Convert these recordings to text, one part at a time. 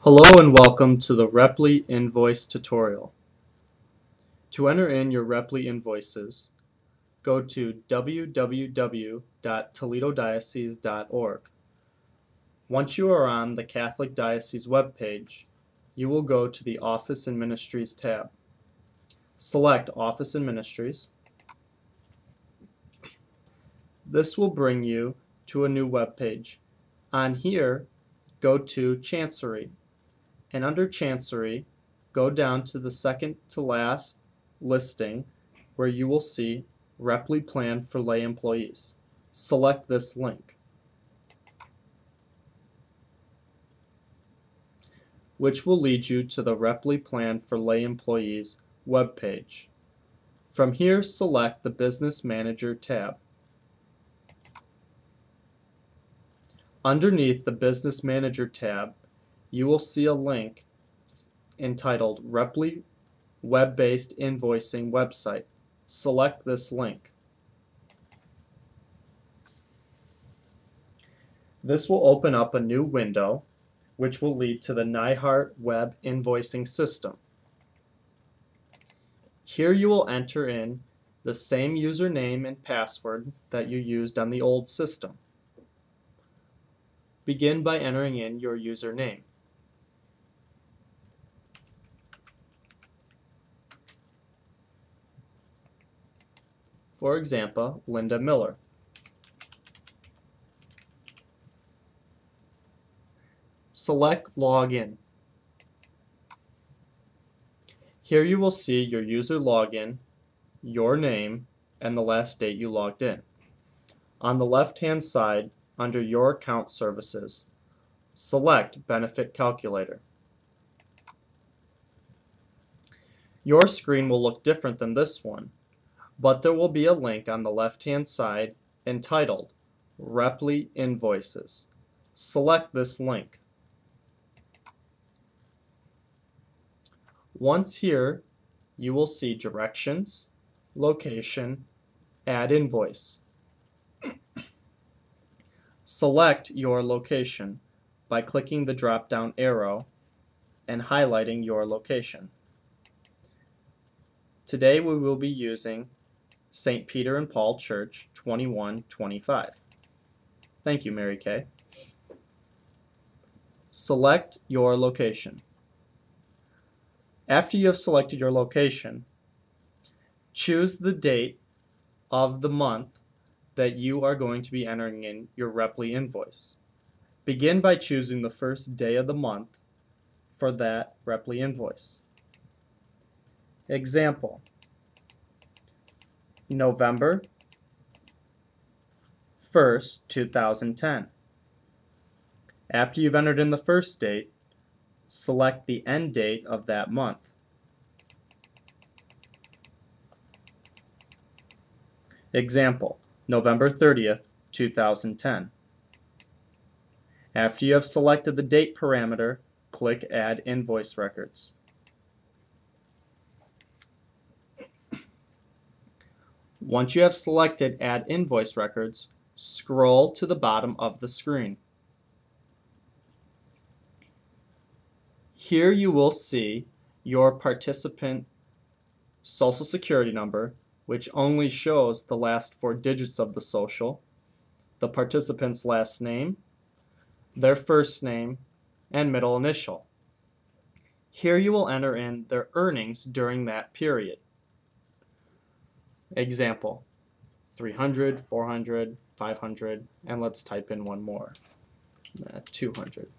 Hello and welcome to the RPLE Invoice tutorial. To enter in your RPLE invoices, go to www.toledodiocese.org. Once you are on the Catholic Diocese webpage, you will go to the Office and Ministries tab. Select Office and Ministries. This will bring you to a new webpage. On here, go to Chancery. And under Chancery, go down to the second to last listing where you will see RPLE Plan for Lay Employees. Select this link, which will lead you to the RPLE Plan for Lay Employees webpage. From here, select the Business Manager tab. Underneath the Business Manager tab, you will see a link entitled RPLE Web-Based Invoicing Website. Select this link. This will open up a new window which will lead to the Nyhart Web Invoicing System. Here you will enter in the same username and password that you used on the old system. Begin by entering in your username. For example, Linda Miller. Select Login. Here you will see your user login, your name, and the last date you logged in. On the left-hand side, under Your Account Services, select Benefit Calculator. Your screen will look different than this one, but there will be a link on the left-hand side entitled RPLE Invoices. Select this link. Once here, you will see Directions, Location, Add Invoice. Select your location by clicking the drop-down arrow and highlighting your location. Today we will be using St. Peter and Paul Church, 2125. Thank you, Mary Kay. Select your location. After you have selected your location, choose the date of the month that you are going to be entering in your RPLE invoice. Begin by choosing the first day of the month for that RPLE invoice. Example: November 1st, 2010. After you've entered in the first date, select the end date of that month. Example: November 30th, 2010. After you have selected the date parameter, click Add Invoice Records. Once you have selected Add Invoice Records, scroll to the bottom of the screen. Here you will see your participant Social Security number, which only shows the last 4 digits of the social, the participant's last name, their first name, and middle initial. Here you will enter in their earnings during that period. Example: 300, 400, 500, and let's type in one more, 200.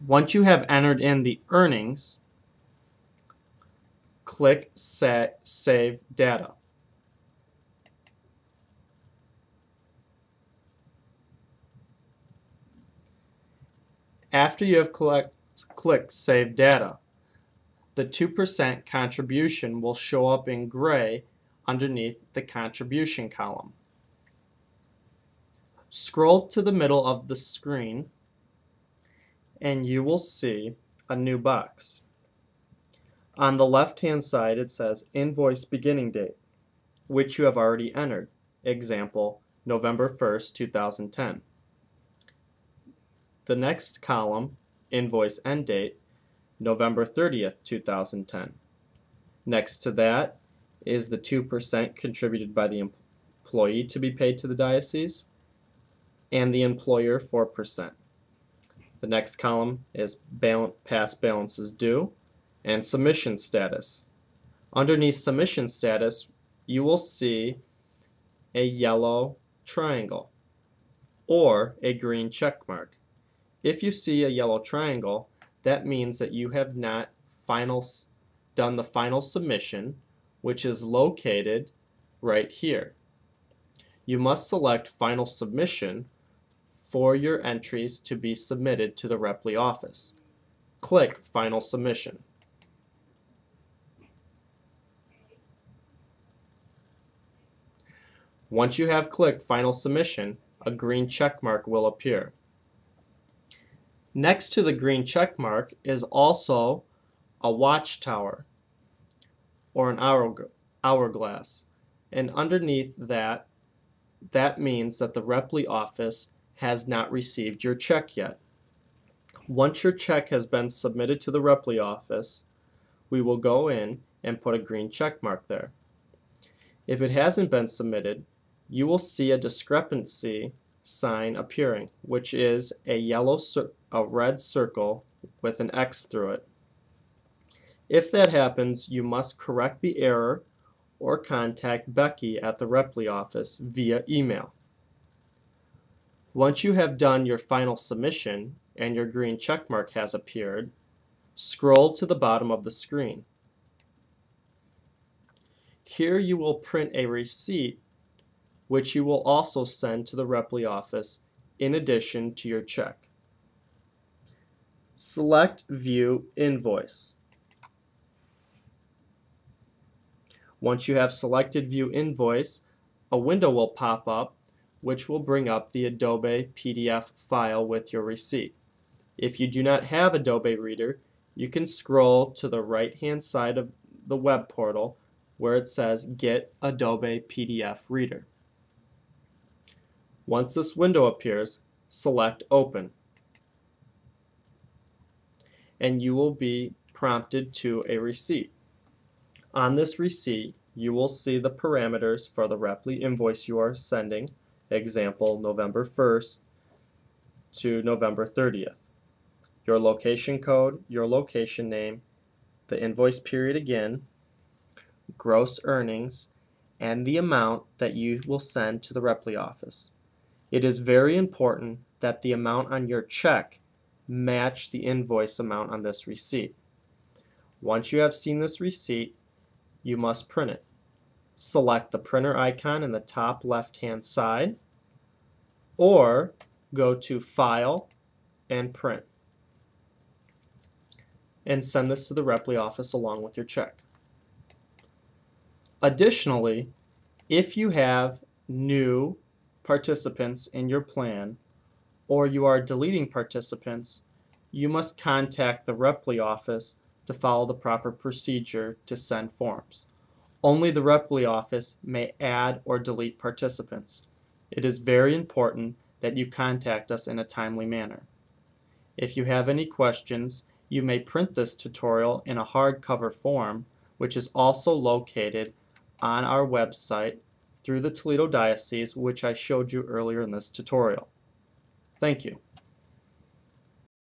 Once you have entered in the earnings, click Save Data. After you have clicked Save Data, the 2% contribution will show up in gray underneath the contribution column. Scroll to the middle of the screen and you will see a new box. On the left-hand side, it says Invoice Beginning Date, which you have already entered. Example: November 1st, 2010. the next column, invoice end date, November 30th, 2010. Next to that is the 2% contributed by the employee to be paid to the diocese, and the employer 4%. The next column is past balances due and submission status. Underneath submission status, you will see a yellow triangle or a green check mark. If you see a yellow triangle, that means that you have not done the final submission, which is located right here. You must select Final Submission for your entries to be submitted to the RPLE office. Click Final Submission. Once you have clicked Final Submission, a green check mark will appear. Next to the green check mark is also a watchtower or an hourglass, and underneath that means that the RPLE office has not received your check yet. Once your check has been submitted to the RPLE office, we will go in and put a green check mark there. If it hasn't been submitted, you will see a discrepancy sign appearing, which is a red circle with an X through it. If that happens, you must correct the error or contact Becky at the RPLE office via email. Once you have done your final submission and your green check mark has appeared, scroll to the bottom of the screen. Here you will print a receipt, which you will also send to the RPLE office in addition to your check. Select View Invoice. Once you have selected View Invoice, a window will pop up which will bring up the Adobe PDF file with your receipt. If you do not have Adobe Reader, you can scroll to the right-hand side of the web portal where it says Get Adobe PDF Reader. Once this window appears, select Open, and you will be prompted to a receipt. On this receipt, you will see the parameters for the RPLE invoice you are sending, example November 1st to November 30th. Your location code, your location name, the invoice period again, gross earnings, and the amount that you will send to the RPLE office. It is very important that the amount on your check match the invoice amount on this receipt. Once you have seen this receipt, you must print it. Select the printer icon in the top left-hand side, or go to File and Print, and send this to the RPLE office along with your check. Additionally, if you have new participants in your plan, or you are deleting participants, you must contact the RPLE office to follow the proper procedure to send forms. Only the RPLE office may add or delete participants. It is very important that you contact us in a timely manner. If you have any questions, you may print this tutorial in a hardcover form, which is also located on our website through the Toledo Diocese, which I showed you earlier in this tutorial. Thank you.